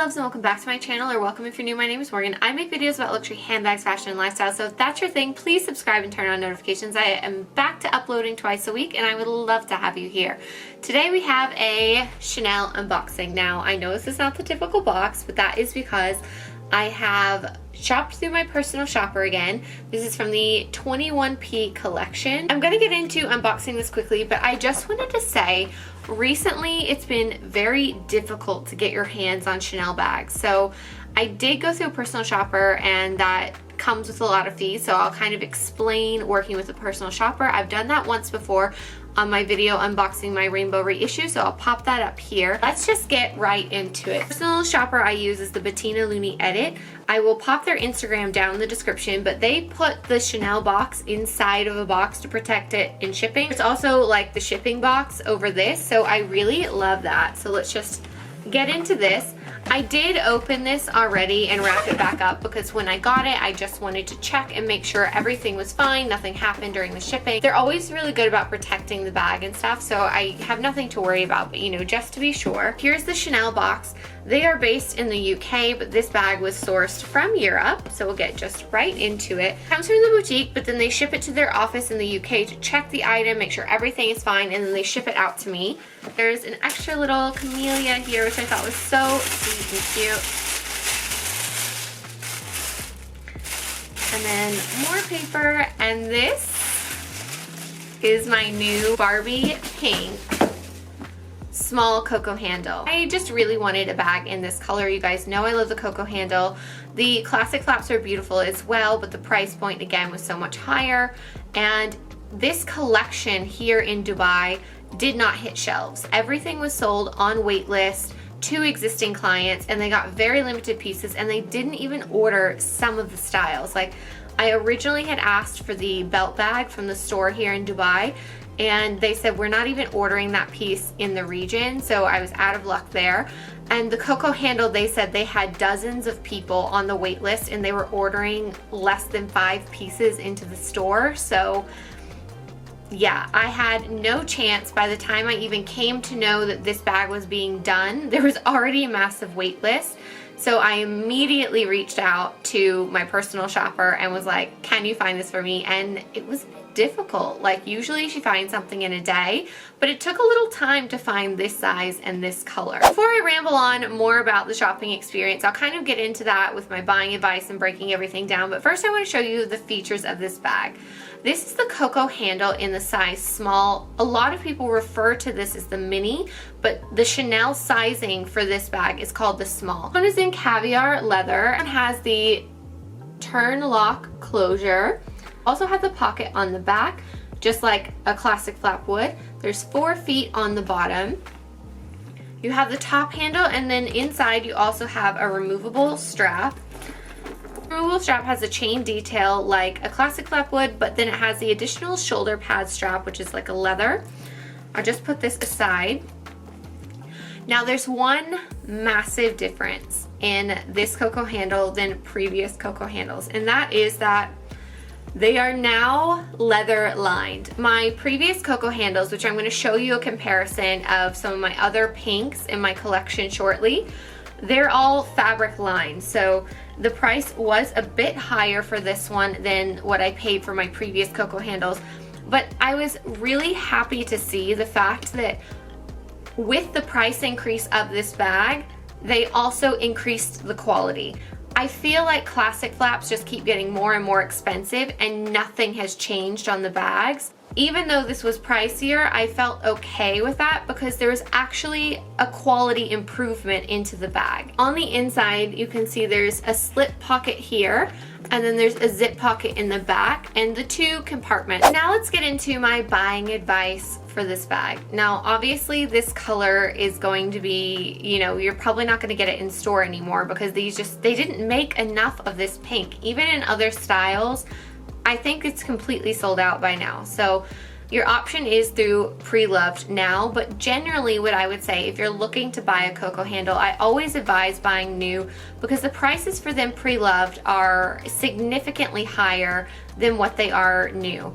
loves, and welcome back to my channel, or welcome if you're new. My name is Morgan. I make videos about luxury handbags, fashion, and lifestyle, so if that's your thing, please subscribe and turn on notifications. I am back to uploading twice a week, and I would love to have you here. Today we have a Chanel unboxing. Now, I know this is not the typical box, but that is because I have shopped through my personal shopper again. This is from the 21P collection. I'm going to get into unboxing this quickly, but I just wanted to say, recently it's been very difficult to get your hands on Chanel bags. So I did go through a personal shopper, and that comes with a lot of fees, so I'll kind of explain working with a personal shopper. I've done that once before on my video unboxing my rainbow reissue, so I'll pop that up here. Let's just get right into it. Personal shopper I use is the Bettina Looney Edit. I will pop their Instagram down in the description, but they put the Chanel box inside of a box to protect it in shipping. It's also like the shipping box over this, so I really love that. So let's just get into this. I did open this already and wrap it back up because when I got it, I just wanted to check and make sure everything was fine, nothing happened during the shipping. They're always really good about protecting the bag and stuff, so I have nothing to worry about, but you know, just to be sure. Here's the Chanel box. They are based in the UK, but this bag was sourced from Europe, so we'll get just right into it. It comes from the boutique, but then they ship it to their office in the UK to check the item, make sure everything is fine, and then they ship it out to me. There's an extra little camellia here, which I thought was so sweet and cute. And then more paper, and this is my new Barbie pink small cocoa handle. I just really wanted a bag in this color. You guys know I love the cocoa handle. The classic flaps are beautiful as well, but the price point again was so much higher. And this collection here in Dubai did not hit shelves. Everything was sold on wait list to existing clients, and they got very limited pieces, and they didn't even order some of the styles. Like, I originally had asked for the belt bag from the store here in Dubai, and they said we're not even ordering that piece in the region, so I was out of luck there. And the cocoa handle, they said they had dozens of people on the wait list, and they were ordering less than 5 pieces into the store. So yeah, I had no chance. By the time I even came to know that this bag was being done, there was already a massive wait list. So I immediately reached out to my personal shopper and was like, can you find this for me? And it was a bit difficult. Like, usually she finds something in a day, but it took a little time to find this size and this color. Before I ramble on more about the shopping experience, I'll kind of get into that with my buying advice and breaking everything down. But first I want to show you the features of this bag. This is the cocoa handle in the size small. A lot of people refer to this as the mini, but the Chanel sizing for this bag is called the small. This one is in caviar leather and has the turn lock closure. Also has a pocket on the back, just like a classic flap would. There's 4 feet on the bottom. You have the top handle, and then inside you also have a removable strap. The removable strap has a chain detail like a classic flap would, but then it has the additional shoulder pad strap, which is like a leather. I'll just put this aside. Now there's one massive difference in this cocoa handle than previous cocoa handles, and that is that they are now leather lined. My previous cocoa handles, which I'm going to show you a comparison of some of my other pinks in my collection shortly, they're all fabric lined. So the price was a bit higher for this one than what I paid for my previous cocoa handles. But I was really happy to see the fact that with the price increase of this bag, they also increased the quality. I feel like classic flaps just keep getting more and more expensive, and nothing has changed on the bags. Even though this was pricier, I felt okay with that because there was actually a quality improvement into the bag. On the inside, you can see there's a slip pocket here, and then there's a zip pocket in the back, and the 2 compartments. Now let's get into my buying advice for this bag. Now, obviously this color is going to be, you know, you're probably not going to get it in store anymore because they didn't make enough of this pink. Even in other styles, I think it's completely sold out by now. So your option is through pre-loved now, but generally what I would say, if you're looking to buy a cocoa handle, I always advise buying new because the prices for them pre-loved are significantly higher than what they are new.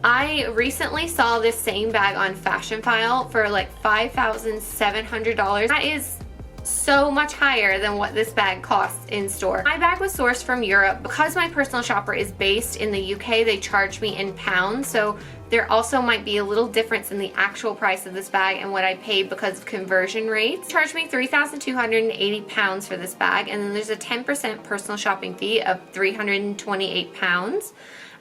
I recently saw this same bag on Fashion File for like $5,700. That is so much higher than what this bag costs in store. My bag was sourced from Europe. Because my personal shopper is based in the UK, they charge me in pounds, so there also might be a little difference in the actual price of this bag and what I paid because of conversion rates. They charged me £3,280 for this bag, and then there's a 10% personal shopping fee of £328.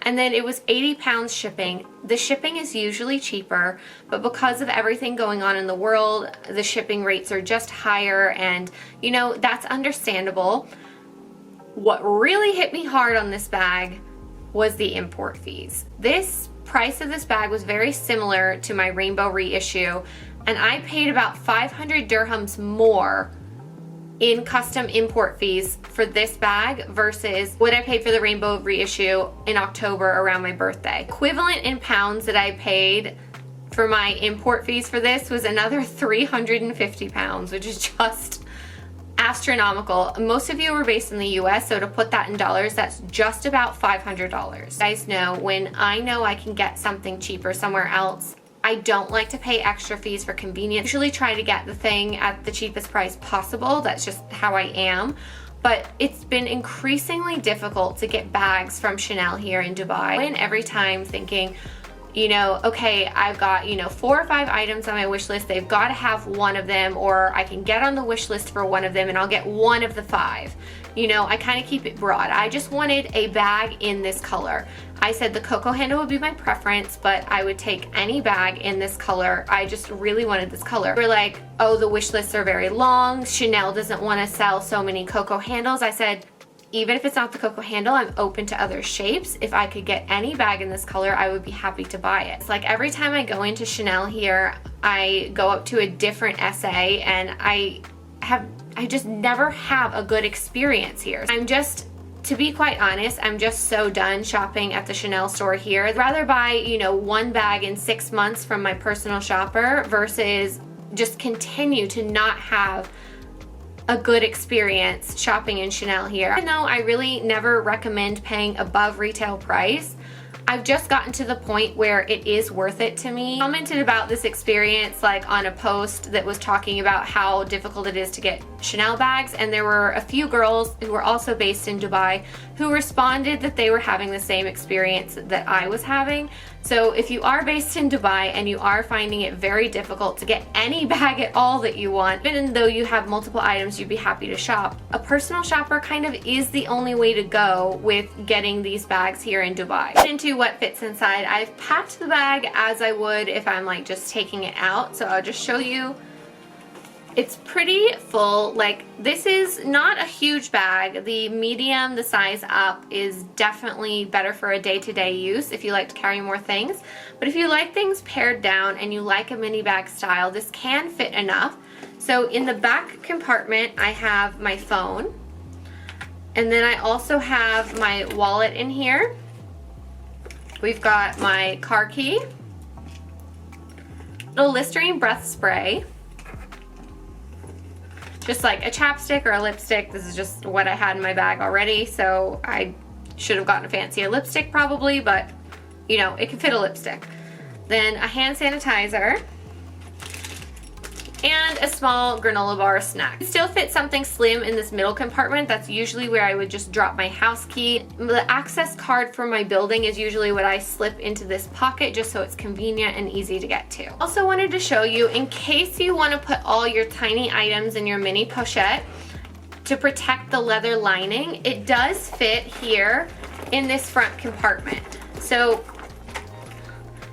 And then it was £80 shipping. The shipping is usually cheaper, but because of everything going on in the world, the shipping rates are just higher, and you know, that's understandable. What really hit me hard on this bag was the import fees. This price of this bag was very similar to my rainbow reissue, and I paid about 500 dirhams more in custom import fees for this bag versus what I paid for the rainbow reissue in October around my birthday. Equivalent in pounds that I paid for my import fees for this was another 350 pounds, which is just astronomical. Most of you are based in the US, so to put that in dollars, that's just about $500. You guys know, when I know I can get something cheaper somewhere else, I don't like to pay extra fees for convenience. I usually try to get the thing at the cheapest price possible. That's just how I am. But it's been increasingly difficult to get bags from Chanel here in Dubai. And every time thinking, you know, okay, I've got, you know, 4 or 5 items on my wish list. They've got to have one of them, or I can get on the wish list for one of them and I'll get one of the 5. You know, I kind of keep it broad. I just wanted a bag in this color. I said the cocoa handle would be my preference, but I would take any bag in this color. I just really wanted this color. We're like, oh, the wish lists are very long. Chanel doesn't want to sell so many cocoa handles. I said, even if it's not the cocoa handle, I'm open to other shapes. If I could get any bag in this color, I would be happy to buy it. It's like every time I go into Chanel here, I go up to a different SA, and I just never have a good experience here. To be quite honest, I'm just so done shopping at the Chanel store here. I'd rather buy, you know, one bag in 6 months from my personal shopper versus just continue to not have a good experience shopping in Chanel here. Even though I really never recommend paying above retail price, I've just gotten to the point where it is worth it to me. I commented about this experience like on a post that was talking about how difficult it is to get Chanel bags, and there were a few girls who were also based in Dubai who responded that they were having the same experience that I was having. So if you are based in Dubai and you are finding it very difficult to get any bag at all that you want, even though you have multiple items you'd be happy to shop, a personal shopper kind of is the only way to go with getting these bags here in Dubai. Into what fits inside, I've packed the bag as I would if I'm like just taking it out. So I'll just show you. It's pretty full. Like, this is not a huge bag. The medium, the size up, is definitely better for a day-to-day use if you like to carry more things. But if you like things pared down and you like a mini bag style, this can fit enough. So in the back compartment, I have my phone. And then I also have my wallet in here. We've got my car key, a Listerine breath spray, just like a chapstick or a lipstick. This is just what I had in my bag already, so I should have gotten a fancier lipstick probably, but you know, it can fit a lipstick. Then a hand sanitizer, and a small granola bar snack. It still fits something slim in this middle compartment. That's usually where I would just drop my house key. The access card for my building is usually what I slip into this pocket just so it's convenient and easy to get to. Also wanted to show you, in case you want to put all your tiny items in your mini pochette to protect the leather lining, it does fit here in this front compartment. So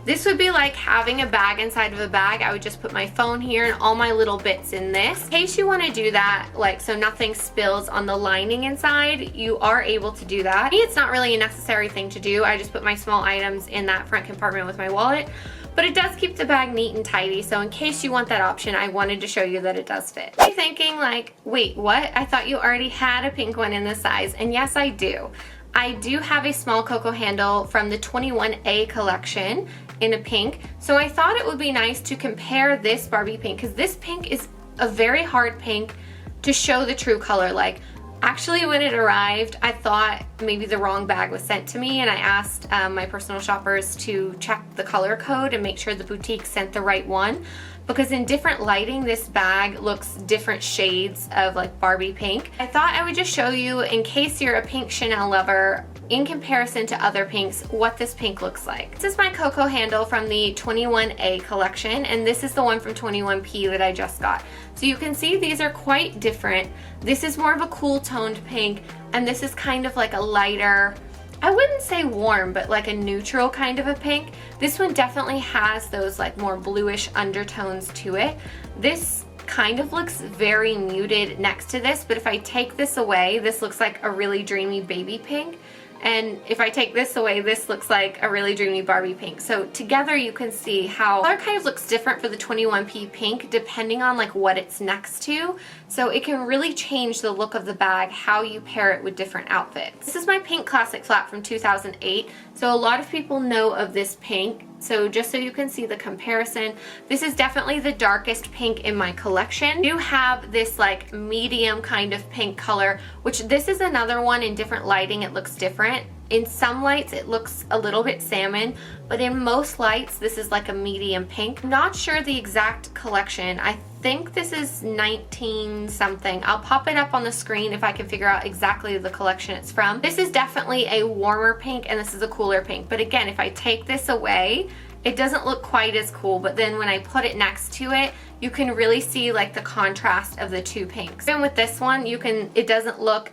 this would be like having a bag inside of a bag. I would just put my phone here and all my little bits in this. In case you want to do that, like so nothing spills on the lining inside, you are able to do that. For me, it's not really a necessary thing to do. I just put my small items in that front compartment with my wallet, but it does keep the bag neat and tidy. So in case you want that option, I wanted to show you that it does fit. You're thinking like, wait, what? I thought you already had a pink one in this size. And yes, I do. I do have a small cocoa handle from the 21A collection in a pink, so I thought it would be nice to compare this Barbie pink, because this pink is a very hard pink to show the true color. Like, actually when it arrived, I thought maybe the wrong bag was sent to me, and I asked my personal shoppers to check the color code and make sure the boutique sent the right one, because in different lighting this bag looks different shades of like Barbie pink. I thought I would just show you, in case you're a pink Chanel lover, in comparison to other pinks, what this pink looks like. This is my Coco handle from the 21A collection, and this is the one from 21P that I just got. So you can see these are quite different. This is more of a cool toned pink, and this is kind of like a lighter, I wouldn't say warm, but like a neutral kind of a pink. This one definitely has those like more bluish undertones to it. This kind of looks very muted next to this, but if I take this away, this looks like a really dreamy baby pink. And if I take this away, this looks like a really dreamy Barbie pink. So together you can see how color kind of looks different for the 21P pink depending on like what it's next to. So it can really change the look of the bag, how you pair it with different outfits. This is my pink classic flat from 2008. So a lot of people know of this pink. So just so you can see the comparison, this is definitely the darkest pink in my collection. You have this like medium kind of pink color, which this is another one in different lighting, it looks different. In some lights it looks a little bit salmon, but in most lights this is like a medium pink. I'm not sure the exact collection. I think this is 19 something. I'll pop it up on the screen if I can figure out exactly the collection it's from. This is definitely a warmer pink and this is a cooler pink. But again, if I take this away, it doesn't look quite as cool, but then when I put it next to it, you can really see like the contrast of the two pinks. And with this one, it doesn't look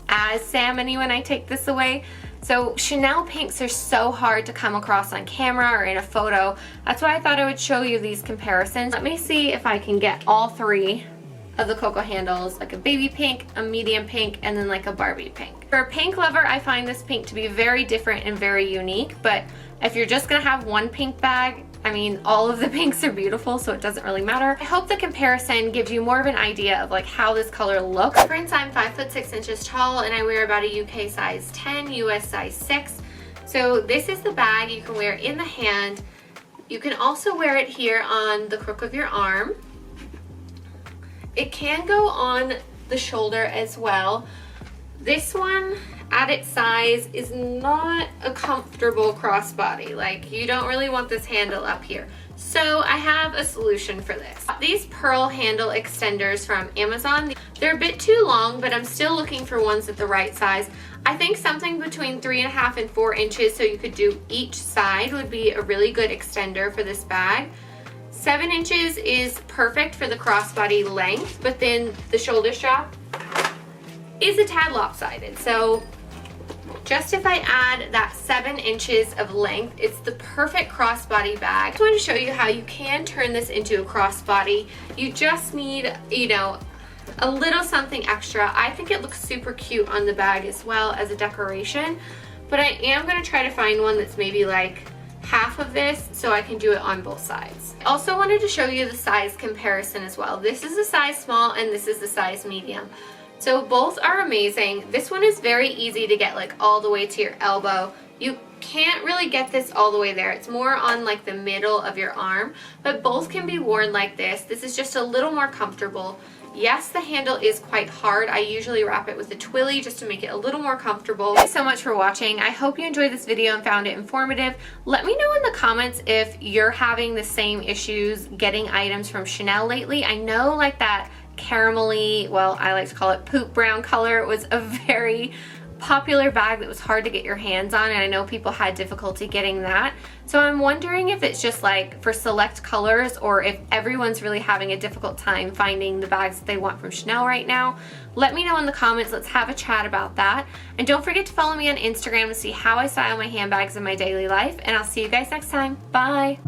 as salmony when I take this away. So Chanel pinks are so hard to come across on camera or in a photo. That's why I thought I would show you these comparisons. Let me see if I can get all three of the Coco handles, like a baby pink, a medium pink, and then like a Barbie pink. For a pink lover, I find this pink to be very different and very unique, but if you're just gonna have one pink bag, I mean, all of the pinks are beautiful, so it doesn't really matter. I hope the comparison gives you more of an idea of like how this color looks. Prince, I'm 5'6" tall and I wear about a UK size 10, US size 6. So this is the bag you can wear in the hand. You can also wear it here on the crook of your arm. It can go on the shoulder as well. This one, at its size, is not a comfortable crossbody. Like, you don't really want this handle up here. So I have a solution for this. These pearl handle extenders from Amazon, they're a bit too long, but I'm still looking for ones at the right size. I think something between 3.5 and 4 inches, so you could do each side, would be a really good extender for this bag. 7 inches is perfect for the crossbody length, but then the shoulder strap is a tad lopsided. So just if I add that 7 inches of length, it's the perfect crossbody bag. I just want to show you how you can turn this into a crossbody. You just need, you know, a little something extra. I think it looks super cute on the bag as well as a decoration, but I am going to try to find one that's maybe like half of this so I can do it on both sides. I also wanted to show you the size comparison as well. This is a size small and this is the size medium. So both are amazing. This one is very easy to get like all the way to your elbow. You can't really get this all the way there. It's more on like the middle of your arm, but both can be worn like this. This is just a little more comfortable. Yes, the handle is quite hard. I usually wrap it with a twilly just to make it a little more comfortable. Thank you so much for watching. I hope you enjoyed this video and found it informative. Let me know in the comments if you're having the same issues getting items from Chanel lately. I know like that caramelly, well, I like to call it poop brown color, was a very popular bag that was hard to get your hands on, and I know people had difficulty getting that. So I'm wondering if it's just like for select colors or if everyone's really having a difficult time finding the bags that they want from Chanel right now. Let me know in the comments. Let's have a chat about that. And don't forget to follow me on Instagram to see how I style my handbags in my daily life. And I'll see you guys next time. Bye.